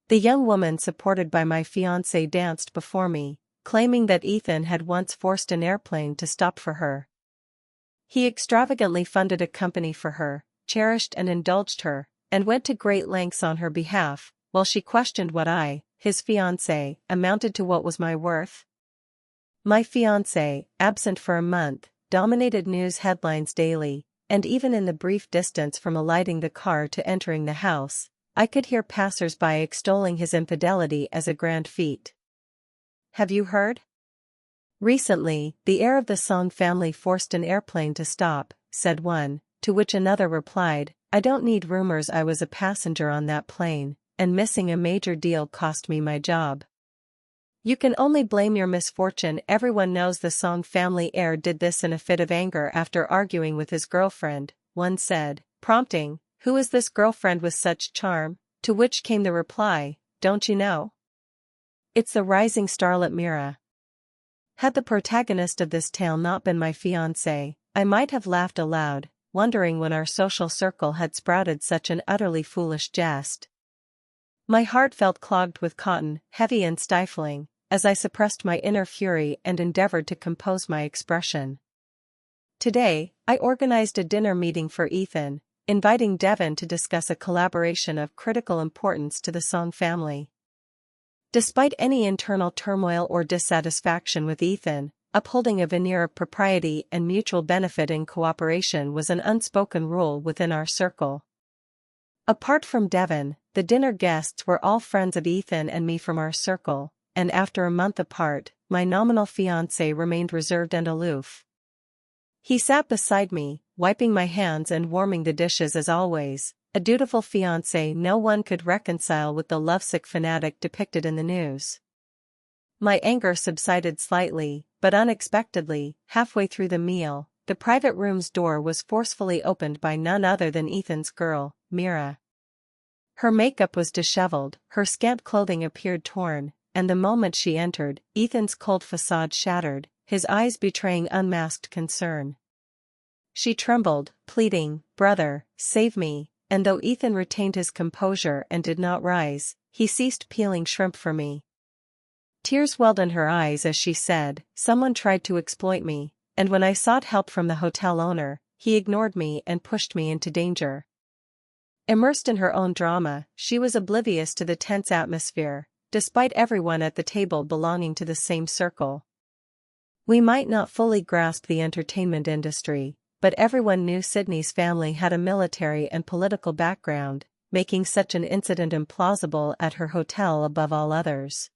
The young woman supported by my fiancé danced before me, claiming that Ethan had once forced an airplane to stop for her. He extravagantly funded a company for her, cherished and indulged her, and went to great lengths on her behalf, while she questioned what I, his fiancé, amounted to. What was my worth? My fiancé, absent for a month, dominated news headlines daily, and even in the brief distance from alighting the car to entering the house, I could hear passersby extolling his infidelity as a grand feat. Have you heard? Recently, the heir of the Song family forced an airplane to stop, said one, to which another replied, I don't need rumors. I was a passenger on that plane, and missing a major deal cost me my job. You can only blame your misfortune. Everyone knows the Song family heir did this in a fit of anger after arguing with his girlfriend, one said, prompting, who is this girlfriend with such charm? To which came the reply, don't you know? It's the rising starlet Mira. Had the protagonist of this tale not been my fiancé, I might have laughed aloud, wondering when our social circle had sprouted such an utterly foolish jest. My heart felt clogged with cotton, heavy and stifling, as I suppressed my inner fury and endeavored to compose my expression. Today, I organized a dinner meeting for Ethan, inviting Devon to discuss a collaboration of critical importance to the Song family. Despite any internal turmoil or dissatisfaction with Ethan, upholding a veneer of propriety and mutual benefit in cooperation was an unspoken rule within our circle. Apart from Devon, the dinner guests were all friends of Ethan and me from our circle, and after a month apart, my nominal fiancé remained reserved and aloof. He sat beside me, wiping my hands and warming the dishes as always, a dutiful fiancé no one could reconcile with the lovesick fanatic depicted in the news. My anger subsided slightly, but unexpectedly, halfway through the meal, the private room's door was forcefully opened by none other than Ethan's girl, Mira. Her makeup was disheveled, her scant clothing appeared torn, and the moment she entered, Ethan's cold facade shattered, his eyes betraying unmasked concern. She trembled, pleading, brother, save me, and though Ethan retained his composure and did not rise, he ceased peeling shrimp for me. Tears welled in her eyes as she said, someone tried to exploit me, and when I sought help from the hotel owner, he ignored me and pushed me into danger. Immersed in her own drama, she was oblivious to the tense atmosphere, despite everyone at the table belonging to the same circle. We might not fully grasp the entertainment industry, but everyone knew Sydney's family had a military and political background, making such an incident implausible at her hotel above all others.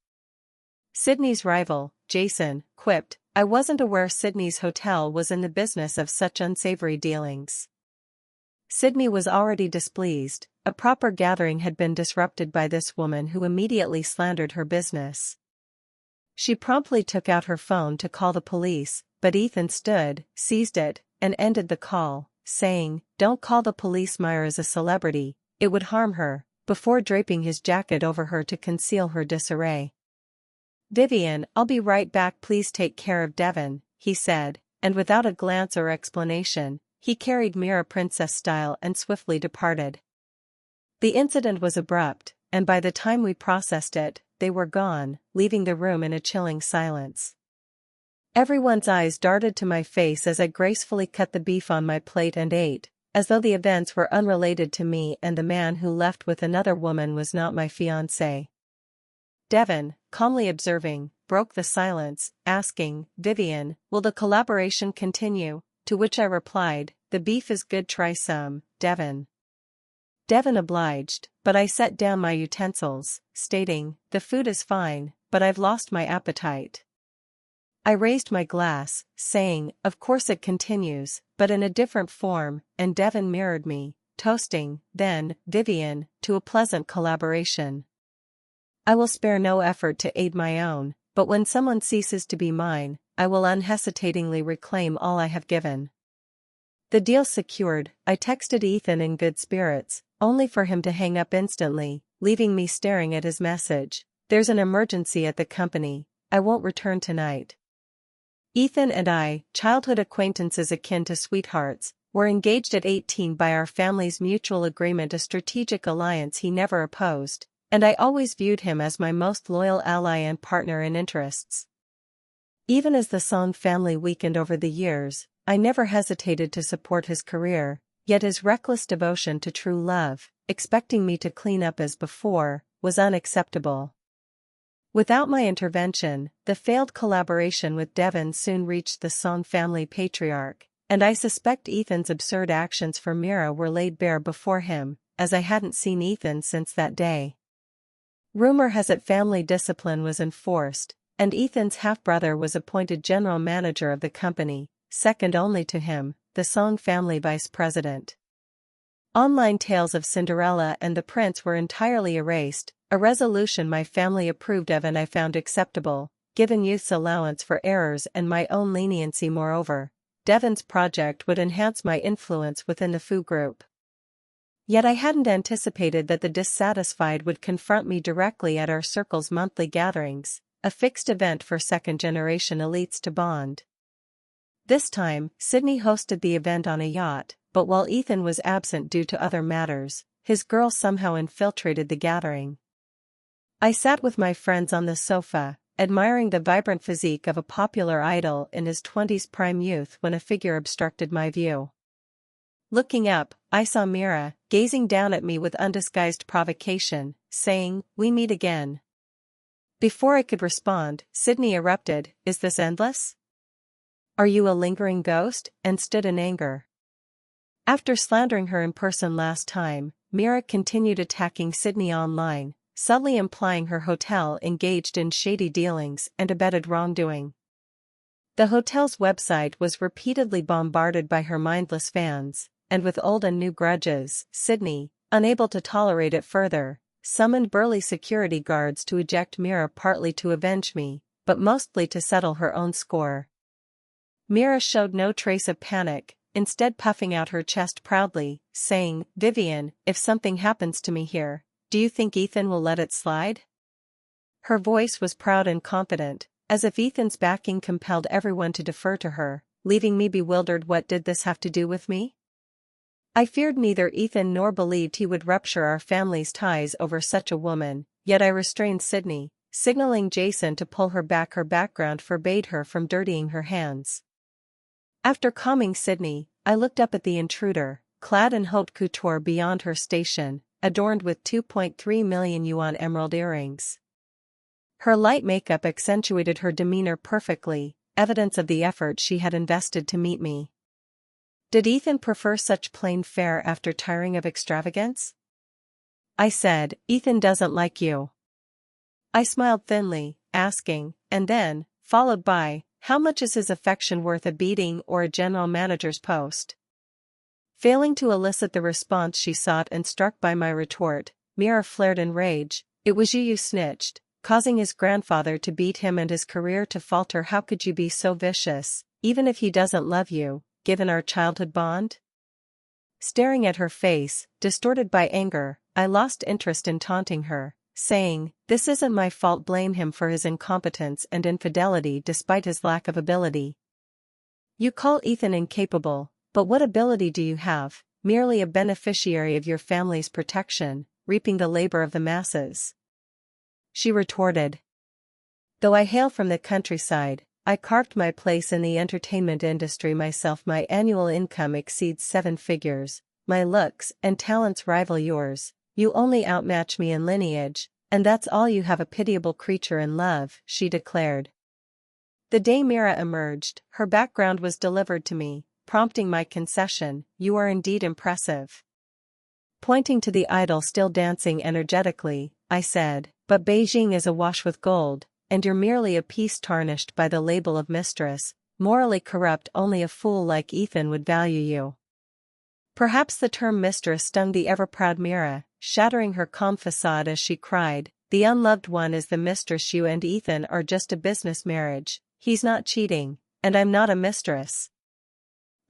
Sydney's rival, Jason, quipped, I wasn't aware Sydney's hotel was in the business of such unsavory dealings. Sydney was already displeased. A proper gathering had been disrupted by this woman who immediately slandered her business. She promptly took out her phone to call the police, but Ethan stood, seized it, and ended the call, saying, don't call the police, Mira is a celebrity, it would harm her, before draping his jacket over her to conceal her disarray. Vivian, I'll be right back, please take care of Devon, he said, and without a glance or explanation, he carried Mira princess style and swiftly departed. The incident was abrupt, and by the time we processed it, they were gone, leaving the room in a chilling silence. Everyone's eyes darted to my face as I gracefully cut the beef on my plate and ate, as though the events were unrelated to me and the man who left with another woman was not my fiancé. Devon, calmly observing, broke the silence, asking, Vivian, will the collaboration continue? To which I replied, the beef is good, try some, Devon. Devon obliged, but I set down my utensils, stating, the food is fine, but I've lost my appetite. I raised my glass, saying, of course it continues, but in a different form, and Devon mirrored me, toasting, then, Vivian, to a pleasant collaboration. I will spare no effort to aid my own, but when someone ceases to be mine, I will unhesitatingly reclaim all I have given. The deal secured, I texted Ethan in good spirits, only for him to hang up instantly, leaving me staring at his message. There's an emergency at the company, I won't return tonight. Ethan and I, childhood acquaintances akin to sweethearts, were engaged at 18 by our family's mutual agreement, a strategic alliance he never opposed, and I always viewed him as my most loyal ally and partner in interests. Even as the Song family weakened over the years, I never hesitated to support his career, yet his reckless devotion to true love, expecting me to clean up as before, was unacceptable. Without my intervention, the failed collaboration with Devon soon reached the Song family patriarch, and I suspect Ethan's absurd actions for Mira were laid bare before him, as I hadn't seen Ethan since that day. Rumor has it family discipline was enforced, and Ethan's half-brother was appointed general manager of the company, second only to him, the Song family vice president. Online tales of Cinderella and the prince were entirely erased, a resolution my family approved of and I found acceptable, given youth's allowance for errors and my own leniency. Moreover, Devon's project would enhance my influence within the Fu group. Yet I hadn't anticipated that the dissatisfied would confront me directly at our circle's monthly gatherings, a fixed event for second-generation elites to bond. This time, Sydney hosted the event on a yacht, but while Ethan was absent due to other matters, his girl somehow infiltrated the gathering. I sat with my friends on the sofa, admiring the vibrant physique of a popular idol in his 20s prime youth when a figure obstructed my view. Looking up, I saw Mira, gazing down at me with undisguised provocation, saying, "We meet again." Before I could respond, Sydney erupted, "Is this endless? Are you a lingering ghost?" and stood in anger. After slandering her in person last time, Mira continued attacking Sydney online, subtly implying her hotel engaged in shady dealings and abetted wrongdoing. The hotel's website was repeatedly bombarded by her mindless fans, and with old and new grudges, Sydney, unable to tolerate it further, summoned burly security guards to eject Mira, partly to avenge me, but mostly to settle her own score. Mira showed no trace of panic, instead puffing out her chest proudly, saying, "Vivian, if something happens to me here, do you think Ethan will let it slide?" Her voice was proud and confident, as if Ethan's backing compelled everyone to defer to her, leaving me bewildered. What did this have to do with me? I feared neither Ethan nor believed he would rupture our family's ties over such a woman, yet I restrained Sydney, signaling Jason to pull her back. Her background forbade her from dirtying her hands. After calming Sydney, I looked up at the intruder, clad in haute couture beyond her station, adorned with 2.3 million yuan emerald earrings. Her light makeup accentuated her demeanor perfectly, evidence of the effort she had invested to meet me. Did Ethan prefer such plain fare after tiring of extravagance? I said, "Ethan doesn't like you." I smiled thinly, asking, and then, followed by, "How much is his affection worth, a beating or a general manager's post?" Failing to elicit the response she sought and struck by my retort, Mira flared in rage, "It was you snitched, causing his grandfather to beat him and his career to falter. How could you be so vicious, even if he doesn't love you, given our childhood bond?" Staring at her face, distorted by anger, I lost interest in taunting her, saying, "This isn't my fault. Blame him for his incompetence and infidelity despite his lack of ability. You call Ethan incapable, but what ability do you have? Merely a beneficiary of your family's protection, reaping the labor of the masses," she retorted. Though I hail from the countryside, I carved my place in the entertainment industry myself. My annual income exceeds 7 figures, my looks and talents rival yours, you only outmatch me in lineage, and that's all you have. A pitiable creature in love, she declared. The day Mira emerged, her background was delivered to me, prompting my concession, "You are indeed impressive." Pointing to the idol still dancing energetically, I said, "But Beijing is awash with gold, and you're merely a piece tarnished by the label of mistress, morally corrupt. Only a fool like Ethan would value you." Perhaps the term mistress stung the ever-proud Mira, shattering her calm facade as she cried, "The unloved one is the mistress. You and Ethan are just a business marriage. He's not cheating, and I'm not a mistress."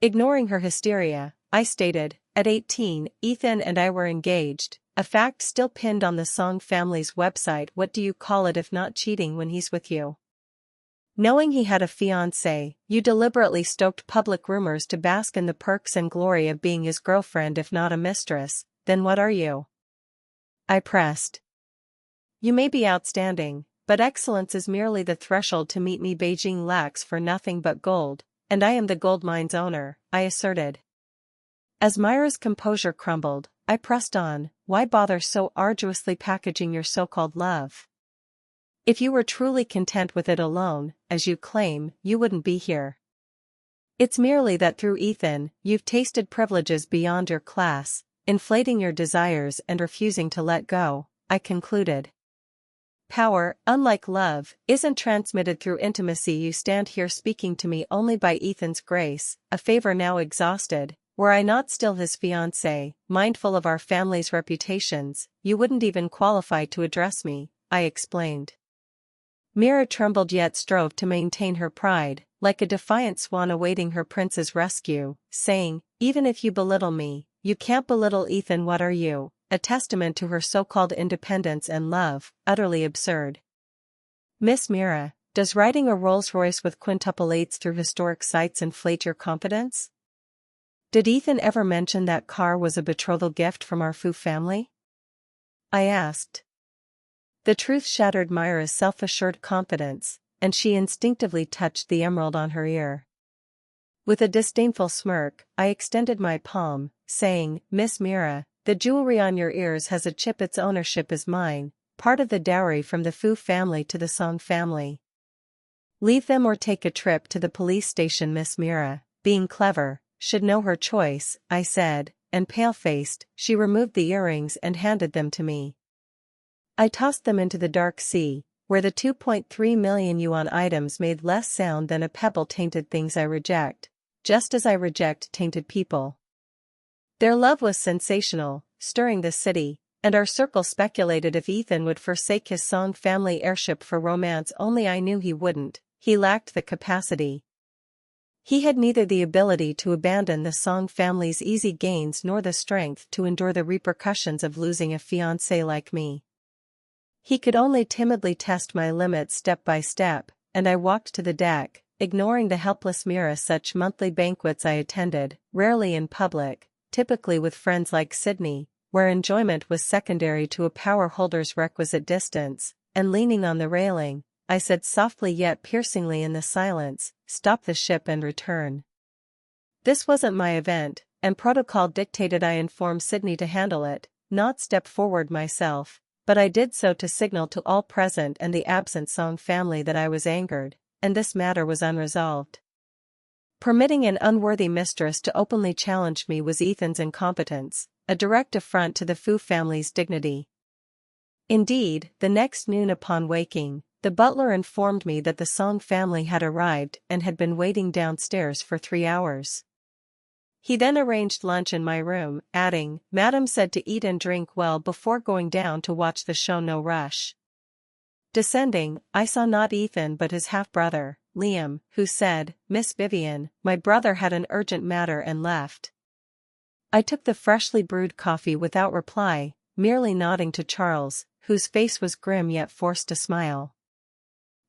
Ignoring her hysteria, I stated, "At 18, Ethan and I were engaged, a fact still pinned on the Song family's website. What do you call it if not cheating when he's with you? Knowing he had a fiancé, you deliberately stoked public rumors to bask in the perks and glory of being his girlfriend. If not a mistress, then what are you?" I pressed. You may be outstanding, but excellence is merely the threshold to meet me. Beijing lacks for nothing but gold, and I am the gold mine's owner, I asserted. As Mira's composure crumbled, I pressed on, why bother so arduously packaging your so-called love? If you were truly content with it alone, as you claim, you wouldn't be here. It's merely that through Ethan, you've tasted privileges beyond your class, inflating your desires and refusing to let go, I concluded. Power, unlike love, isn't transmitted through intimacy. You stand here speaking to me only by Ethan's grace, a favor now exhausted. Were I not still his fiancé, mindful of our family's reputations, you wouldn't even qualify to address me, I explained. Mira trembled yet strove to maintain her pride, like a defiant swan awaiting her prince's rescue, saying, even if you belittle me, you can't belittle Ethan. What are you, a testament to her so-called independence and love, utterly absurd. Miss Mira, does riding a Rolls-Royce with quintuple eights through historic sites inflate your confidence? Did Ethan ever mention that car was a betrothal gift from our Fu family? I asked. The truth shattered Mira's self-assured confidence, and she instinctively touched the emerald on her ear. With a disdainful smirk, I extended my palm, saying, Miss Mira, the jewelry on your ears has a chip. Its ownership is mine, part of the dowry from the Fu family to the Song family. Leave them or take a trip to the police station. Miss Mira, being clever, should know her choice, I said, and pale-faced, she removed the earrings and handed them to me. I tossed them into the dark sea, where the 2.3 million yuan items made less sound than a pebble. Tainted things I reject, just as I reject tainted people. Their love was sensational, stirring the city, and our circle speculated if Ethan would forsake his Song family heirship for romance. Only I knew he wouldn't. He lacked the capacity. He had neither the ability to abandon the Song family's easy gains nor the strength to endure the repercussions of losing a fiancé like me. He could only timidly test my limits step by step, and I walked to the deck, ignoring the helpless Mira. Such monthly banquets I attended, rarely in public, typically with friends like Sydney, where enjoyment was secondary to a power holder's requisite distance, and leaning on the railing, I said softly yet piercingly in the silence, stop the ship and return. This wasn't my event, and protocol dictated I inform Sydney to handle it, not step forward myself, but I did so to signal to all present and the absent Song family that I was angered, and this matter was unresolved. Permitting an unworthy mistress to openly challenge me was Ethan's incompetence, a direct affront to the Fu family's dignity. Indeed, the next noon upon waking, the butler informed me that the Song family had arrived and had been waiting downstairs for 3 hours. He then arranged lunch in my room, adding, Madam said to eat and drink well before going down to watch the show. No rush. Descending, I saw not Ethan but his half-brother, Liam, who said, Miss Vivian, my brother had an urgent matter and left. I took the freshly brewed coffee without reply, merely nodding to Charles, whose face was grim yet forced to smile.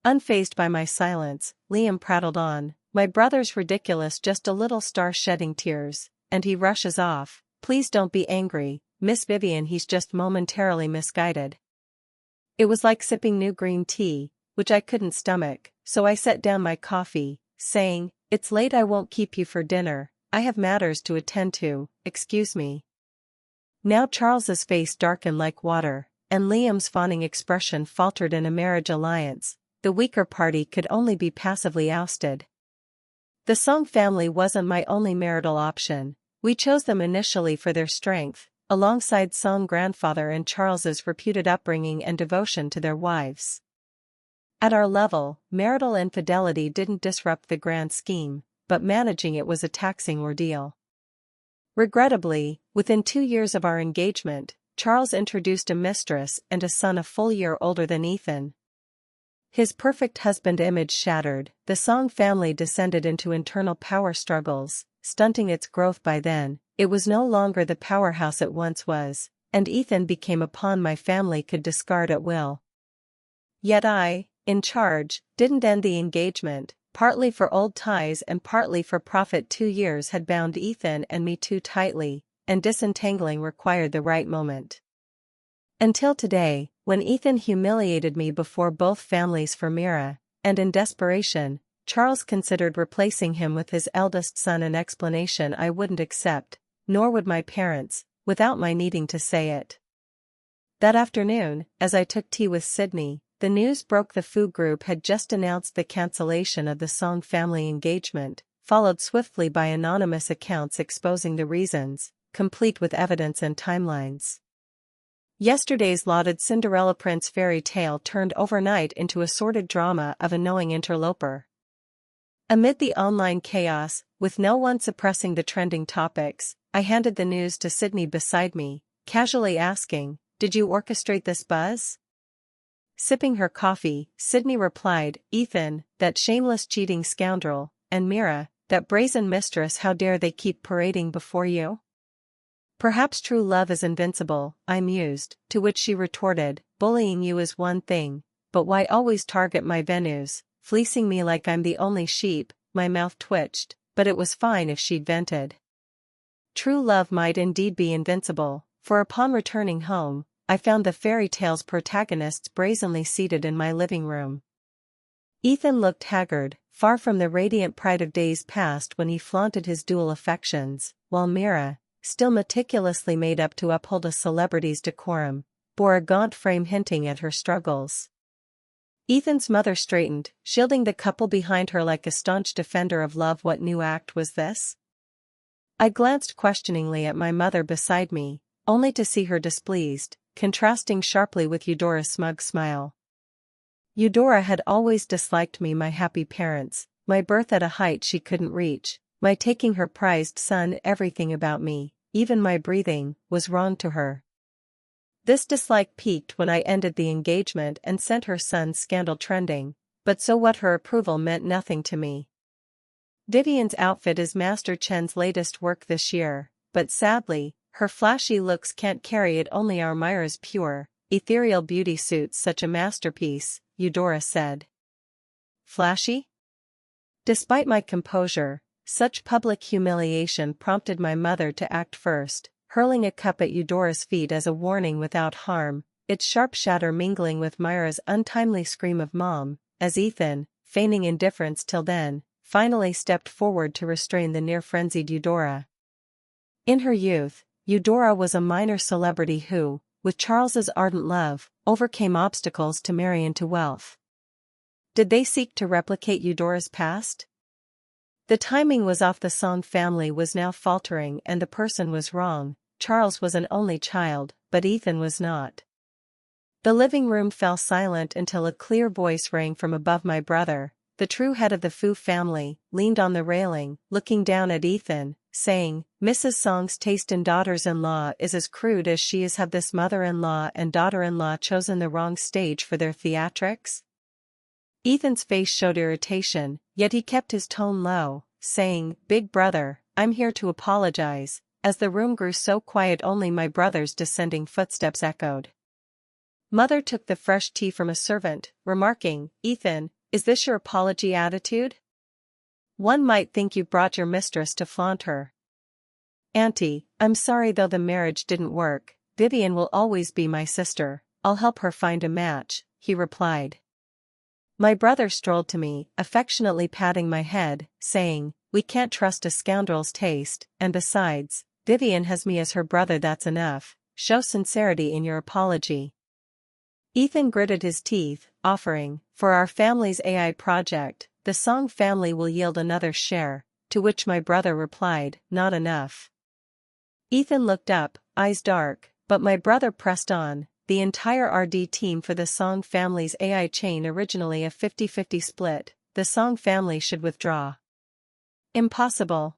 Unfazed by my silence, Liam prattled on, my brother's ridiculous, just a little star shedding tears, and he rushes off. Please don't be angry, Miss Vivian, he's just momentarily misguided. It was like sipping new green tea, which I couldn't stomach, so I set down my coffee, saying, it's late, I won't keep you for dinner, I have matters to attend to, excuse me. Now Charles's face darkened like water, and Liam's fawning expression faltered. In a marriage alliance, the weaker party could only be passively ousted. The Song family wasn't my only marital option. We chose them initially for their strength, alongside Song grandfather and Charles's reputed upbringing and devotion to their wives. At our level, marital infidelity didn't disrupt the grand scheme, but managing it was a taxing ordeal. Regrettably, within 2 years of our engagement, Charles introduced a mistress and a son a full year older than Ethan. His perfect husband image shattered, the Song family descended into internal power struggles, stunting its growth. By then, it was no longer the powerhouse it once was, and Ethan became a pawn my family could discard at will. Yet I, in charge, didn't end the engagement, partly for old ties and partly for profit. 2 years had bound Ethan and me too tightly, and disentangling required the right moment. Until today, when Ethan humiliated me before both families for Mira, and in desperation, Charles considered replacing him with his eldest son, an explanation I wouldn't accept, nor would my parents, without my needing to say it. That afternoon, as I took tea with Sydney, the news broke the Fu group had just announced the cancellation of the Song family engagement, followed swiftly by anonymous accounts exposing the reasons, complete with evidence and timelines. Yesterday's lauded Cinderella prince fairy tale turned overnight into a sordid drama of a knowing interloper. Amid the online chaos, with no one suppressing the trending topics, I handed the news to Sydney beside me, casually asking, "Did you orchestrate this buzz?" Sipping her coffee, Sydney replied, "Ethan, that shameless cheating scoundrel, and Mira, that brazen mistress, how dare they keep parading before you?" "Perhaps true love is invincible," I mused, to which she retorted, "Bullying you is one thing, but why always target my venues, fleecing me like I'm the only sheep?" My mouth twitched, but it was fine if she'd vented. True love might indeed be invincible, for upon returning home, I found the fairy tale's protagonists brazenly seated in my living room. Ethan looked haggard, far from the radiant pride of days past when he flaunted his dual affections, while Mira, still meticulously made up to uphold a celebrity's decorum, bore a gaunt frame hinting at her struggles. Ethan's mother straightened, shielding the couple behind her like a staunch defender of love. What new act was this? I glanced questioningly at my mother beside me, only to see her displeased, contrasting sharply with Eudora's smug smile. Eudora had always disliked me, my happy parents, my birth at a height she couldn't reach, my taking her prized son. Everything about me, even my breathing, was wrong to her. This dislike peaked when I ended the engagement and sent her son's scandal trending, but so what? Her approval meant nothing to me. Vivian's outfit is Master Chen's latest work this year, but sadly, her flashy looks can't carry it. Only our Mira's pure, ethereal beauty suits such a masterpiece, Eudora said. Flashy? Despite my composure, such public humiliation prompted my mother to act first, hurling a cup at Eudora's feet as a warning without harm, its sharp shatter mingling with Mira's untimely scream of "Mom," as Ethan, feigning indifference till then, finally stepped forward to restrain the near-frenzied Eudora. In her youth, Eudora was a minor celebrity who, with Charles's ardent love, overcame obstacles to marry into wealth. Did they seek to replicate Eudora's past? The timing was off. The Song family was now faltering and the person was wrong. Charles was an only child, but Ethan was not. The living room fell silent until a clear voice rang from above. My brother, the true head of the Fu family, leaned on the railing, looking down at Ethan, saying, "Mrs. Song's taste in daughters-in-law is as crude as she is. Have this mother-in-law and daughter-in-law chosen the wrong stage for their theatrics?" Ethan's face showed irritation, yet he kept his tone low, saying, "Big brother, I'm here to apologize." As the room grew so quiet, only my brother's descending footsteps echoed. Mother took the fresh tea from a servant, remarking, "Ethan, is this your apology attitude? One might think you brought your mistress to flaunt her." "Auntie, I'm sorry though the marriage didn't work. Vivian will always be my sister. I'll help her find a match," he replied. My brother strolled to me, affectionately patting my head, saying, "We can't trust a scoundrel's taste, and besides, Vivian has me as her brother. That's enough. Show sincerity in your apology." Ethan gritted his teeth, offering, "For our family's AI project, the Song family will yield another share," to which my brother replied, "Not enough." Ethan looked up, eyes dark, but my brother pressed on, "The entire RD team for the Song family's AI chain, originally a 50-50 split, the Song family should withdraw." "Impossible,"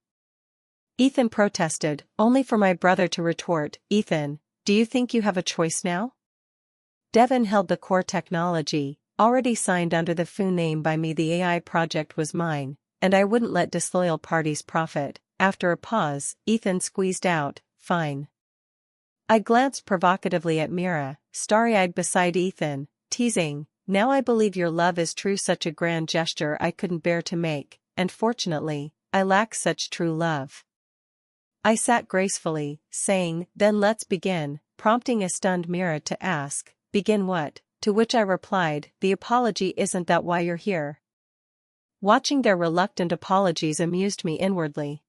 Ethan protested, only for my brother to retort, "Ethan, do you think you have a choice now? Devon held the core technology, already signed under the Fu name by me. The AI project was mine, and I wouldn't let disloyal parties profit." After a pause, Ethan squeezed out, "Fine." I glanced provocatively at Mira, starry-eyed beside Ethan, teasing, "Now I believe your love is true." Such a grand gesture I couldn't bear to make, and fortunately, I lack such true love. I sat gracefully, saying, "Then let's begin," prompting a stunned Mira to ask, begin what? To which I replied, the apology isn't that why you're here. Watching their reluctant apologies amused me inwardly.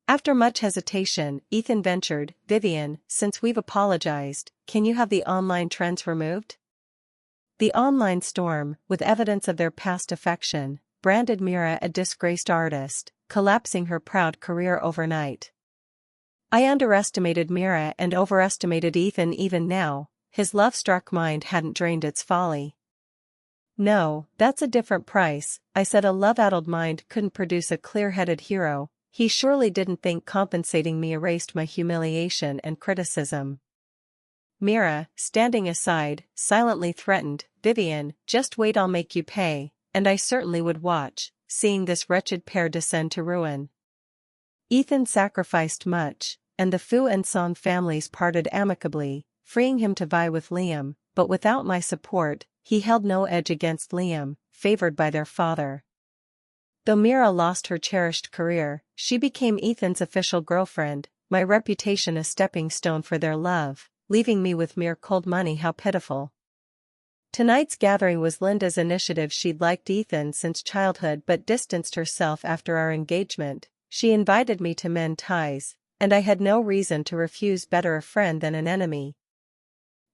After much hesitation, Ethan ventured, Vivian, since we've apologized, can you have the online trends removed? The online storm, with evidence of their past affection, branded Mira a disgraced artist, collapsing her proud career overnight. I underestimated Mira and overestimated Ethan. Even now, his love-struck mind hadn't drained its folly. No, that's a different price, I said. A love-addled mind couldn't produce a clear-headed hero. He surely didn't think compensating me erased my humiliation and criticism. Mira, standing aside, silently threatened, Vivian, just wait, I'll make you pay, and I certainly would watch, seeing this wretched pair descend to ruin. Ethan sacrificed much, and the Fu and Son families parted amicably, freeing him to vie with Liam, but without my support, he held no edge against Liam, favored by their father. Though Mira lost her cherished career, she became Ethan's official girlfriend, my reputation a stepping stone for their love, leaving me with mere cold money. How pitiful. Tonight's gathering was Linda's initiative. She'd liked Ethan since childhood but distanced herself after our engagement. She invited me to mend ties, and I had no reason to refuse. Better a friend than an enemy.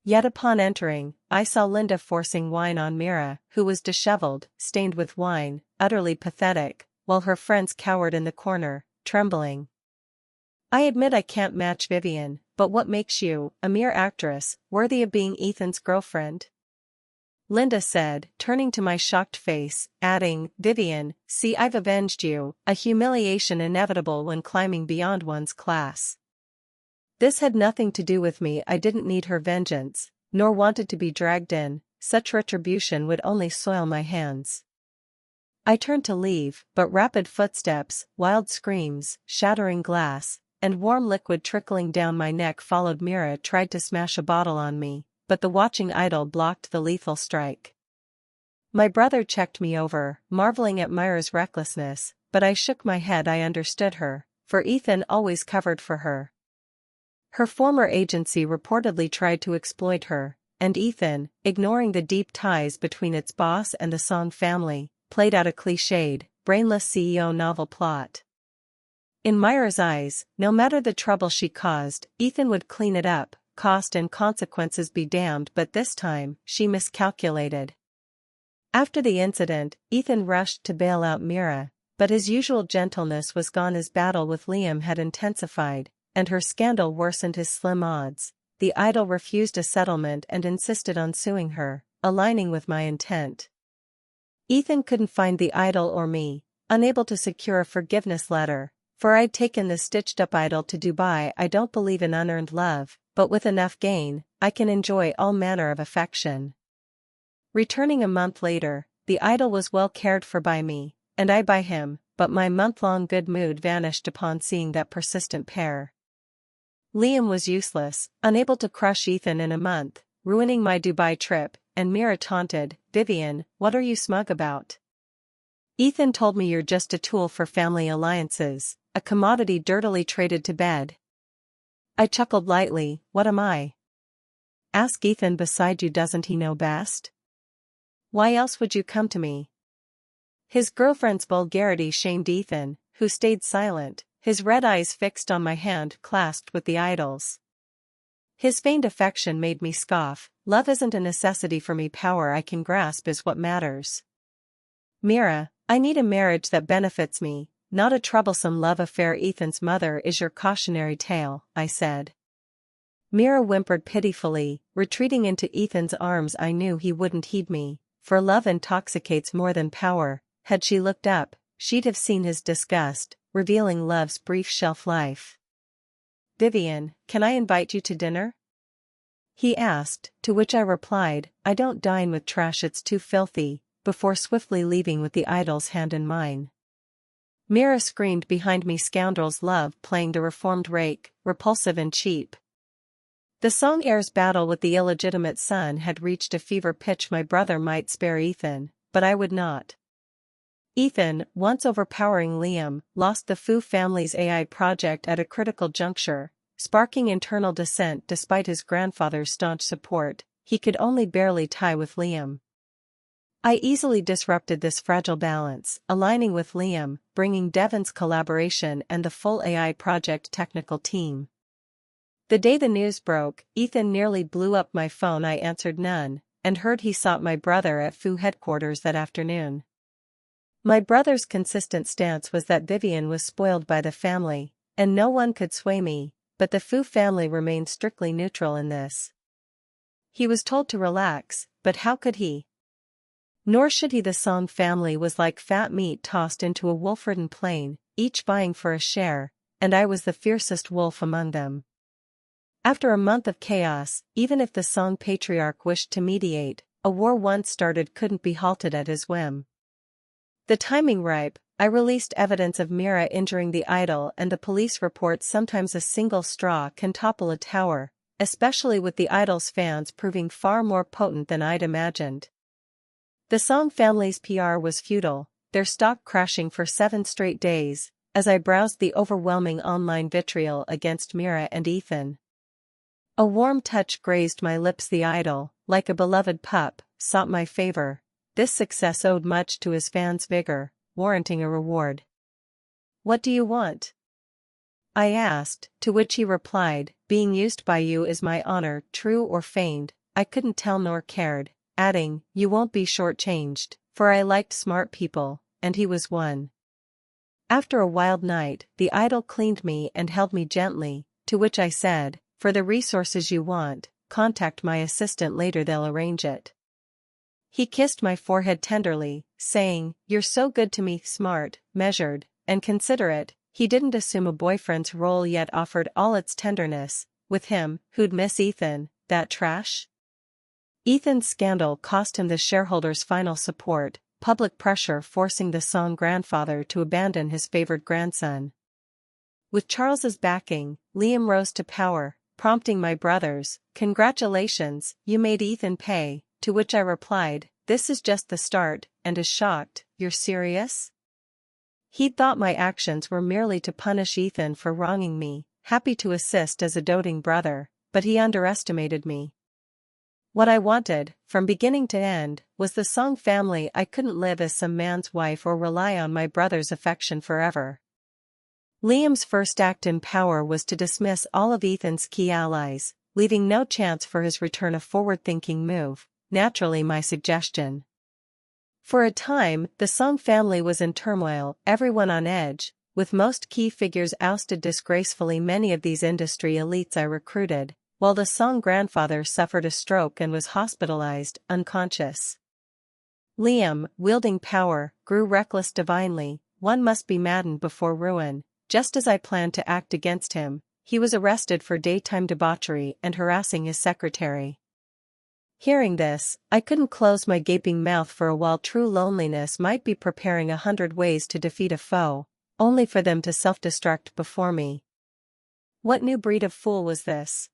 Yet upon entering, I saw Linda forcing wine on Mira, who was disheveled, stained with wine, utterly pathetic, while her friends cowered in the corner, trembling. I admit I can't match Vivian, but what makes you, a mere actress, worthy of being Ethan's girlfriend? Linda said, turning to my shocked face, adding, Vivian, see, I've avenged you, a humiliation inevitable when climbing beyond one's class. This had nothing to do with me. I didn't need her vengeance, nor wanted to be dragged in. Such retribution would only soil my hands. I turned to leave, but rapid footsteps, wild screams, shattering glass, and warm liquid trickling down my neck followed. Mira tried to smash a bottle on me, but the watching idol blocked the lethal strike. My brother checked me over, marveling at Mira's recklessness, but I shook my head. I understood her, for Ethan always covered for her. Her former agency reportedly tried to exploit her, and Ethan, ignoring the deep ties between its boss and the Son family, played out a cliched, brainless CEO novel plot. In Mira's eyes, no matter the trouble she caused, Ethan would clean it up, cost and consequences be damned. But this time, she miscalculated. After the incident, Ethan rushed to bail out Mira, but his usual gentleness was gone. His battle with Liam had intensified, and her scandal worsened his slim odds. The idol refused a settlement and insisted on suing her, aligning with my intent. Ethan couldn't find the idol or me, unable to secure a forgiveness letter, for I'd taken the stitched-up idol to Dubai. I don't believe in unearned love, but with enough gain, I can enjoy all manner of affection. Returning a month later, the idol was well cared for by me, and I by him, but my month-long good mood vanished upon seeing that persistent pair. Liam was useless, unable to crush Ethan in a month, ruining my Dubai trip, and Mira taunted, Vivian, what are you smug about? Ethan told me you're just a tool for family alliances, a commodity dirtily traded to bed. I chuckled lightly, what am I? Ask Ethan beside you, doesn't he know best? Why else would you come to me? His girlfriend's vulgarity shamed Ethan, who stayed silent, his red eyes fixed on my hand clasped with the idol's. His feigned affection made me scoff. Love isn't a necessity for me. Power I can grasp is what matters. Mira, I need a marriage that benefits me, not a troublesome love affair. Ethan's mother is your cautionary tale, I said. Mira whimpered pitifully, retreating into Ethan's arms. I knew he wouldn't heed me, for love intoxicates more than power. Had she looked up, she'd have seen his disgust, revealing love's brief shelf life. Vivian, can I invite you to dinner? He asked, to which I replied, I don't dine with trash, it's too filthy, before swiftly leaving with the idol's hand in mine. Mira screamed behind me, scoundrels love playing the reformed rake, repulsive and cheap. The song heir's battle with the illegitimate son had reached a fever pitch. My brother might spare Ethan, but I would not. Ethan, once overpowering Liam, lost the Fu family's AI project at a critical juncture, sparking internal dissent despite his grandfather's staunch support. he could only barely tie with Liam. I easily disrupted this fragile balance, aligning with Liam, bringing Devon's collaboration and the full AI project technical team. The day the news broke, Ethan nearly blew up my phone. I answered none, and heard he sought my brother at FU headquarters that afternoon. My brother's consistent stance was that Vivian was spoiled by the family, and no one could sway me, but the FU family remained strictly neutral in this. He was told to relax, but how could he? Nor should he. The Song family was like fat meat tossed into a wolf-ridden plain, each vying for a share, and I was the fiercest wolf among them. After a month of chaos, even if the Song patriarch wished to mediate, a war once started couldn't be halted at his whim. The timing ripe, I released evidence of Mira injuring the idol, and the police reports. Sometimes a single straw can topple a tower, especially with the idol's fans proving far more potent than I'd imagined. The Song family's PR was futile, their stock crashing for 7 straight days, as I browsed the overwhelming online vitriol against Mira and Ethan. A warm touch grazed my lips. The idol, like a beloved pup, sought my favor. This success owed much to his fans' vigor, warranting a reward. "What do you want?" I asked, to which he replied, "Being used by you is my honor, true or feigned." I couldn't tell nor cared, adding, "You won't be short-changed," for I liked smart people, and he was one. After a wild night, the idol cleaned me and held me gently, to which I said, "For the resources you want, contact my assistant later, they'll arrange it." He kissed my forehead tenderly, saying, "You're so good to me, smart, measured, and considerate." He didn't assume a boyfriend's role yet offered all its tenderness. With him, who'd miss Ethan, that trash? Ethan's scandal cost him the shareholders' final support, public pressure forcing the Song grandfather to abandon his favored grandson. With Charles's backing, Liam rose to power, prompting my brothers, "Congratulations, you made Ethan pay," to which I replied, "This is just the start," and is shocked, "You're serious?" He'd thought my actions were merely to punish Ethan for wronging me, happy to assist as a doting brother, but he underestimated me. What I wanted, from beginning to end, was the Song family. I couldn't live as some man's wife or rely on my brother's affection forever. Liam's first act in power was to dismiss all of Ethan's key allies, leaving no chance for his return. A forward-thinking move, naturally my suggestion. For a time, the Song family was in turmoil, everyone on edge, with most key figures ousted disgracefully. Many of these industry elites I recruited, while the Song grandfather suffered a stroke and was hospitalized, unconscious. Liam, wielding power, grew reckless divinely. One must be maddened before ruin. Just as I planned to act against him, he was arrested for daytime debauchery and harassing his secretary. Hearing this, I couldn't close my gaping mouth for a while. True loneliness might be preparing 100 ways to defeat a foe, only for them to self-destruct before me. What new breed of fool was this?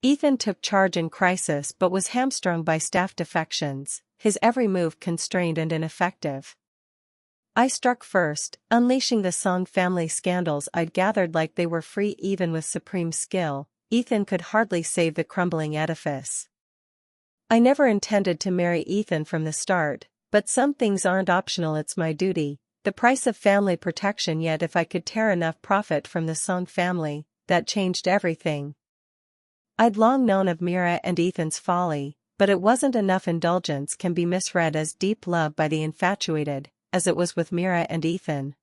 Ethan took charge in crisis but was hamstrung by staff defections, his every move constrained and ineffective. I struck first, unleashing the Song family scandals I'd gathered like they were free. Even with supreme skill, Ethan could hardly save the crumbling edifice. I never intended to marry Ethan from the start, but some things aren't optional. It's my duty, the price of family protection. Yet if I could tear enough profit from the Song family, that changed everything. I'd long known of Mira and Ethan's folly, but it wasn't enough. Indulgence can be misread as deep love by the infatuated, as it was with Mira and Ethan.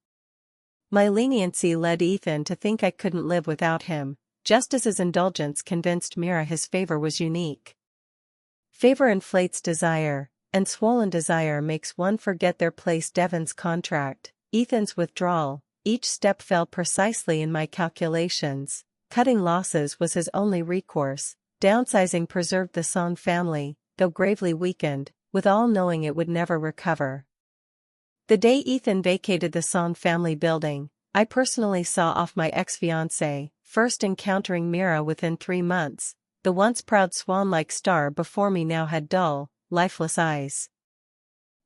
My leniency led Ethan to think I couldn't live without him, just as his indulgence convinced Mira his favor was unique. Favor inflates desire, and swollen desire makes one forget their place. Devon's contract, Ethan's withdrawal, each step fell precisely in my calculations. Cutting losses was his only recourse. Downsizing preserved the Song family, though gravely weakened, with all knowing it would never recover. The day Ethan vacated the Song family building, I personally saw off my ex-fiancé, first encountering Mira within 3 months. The once proud swan-like star before me now had dull, lifeless eyes.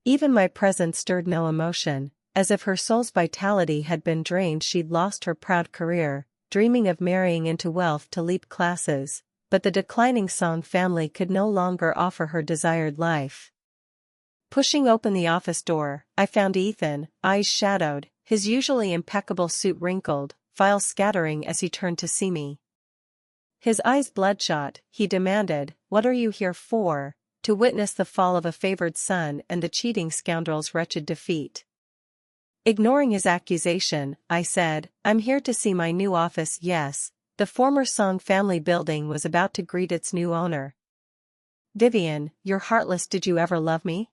Even my presence stirred no emotion, as if her soul's vitality had been drained. She'd lost her proud career, dreaming of marrying into wealth to leap classes, but the declining Song family could no longer offer her desired life. Pushing open the office door, I found Ethan, eyes shadowed, his usually impeccable suit wrinkled, files scattering as he turned to see me. His eyes bloodshot, he demanded, "What are you here for?" "To witness the fall of a favored son and the cheating scoundrel's wretched defeat." Ignoring his accusation, I said, "I'm here to see my new office." Yes, the former Song family building was about to greet its new owner. "Vivian, you're heartless. Did you ever love me?"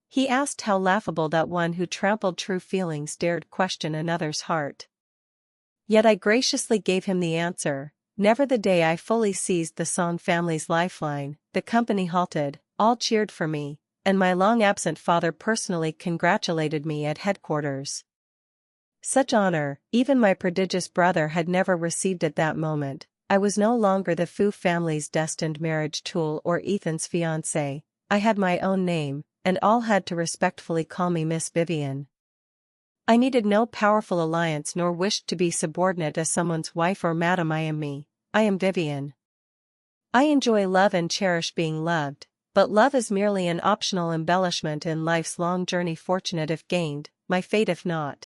He asked. How laughable that one who trampled true feelings dared question another's heart. Yet I graciously gave him the answer, never. The day I fully seized the Song family's lifeline, the company halted, all cheered for me, and my long-absent father personally congratulated me at headquarters. Such honor, even my prodigious brother had never received at that moment. I was no longer the Fu family's destined marriage tool or Ethan's fiancé. I had my own name, and all had to respectfully call me Miss Vivian. I needed no powerful alliance nor wished to be subordinate as someone's wife or madam. I am me. I am Vivian. I enjoy love and cherish being loved, but love is merely an optional embellishment in life's long journey. Fortunate if gained, my fate if not.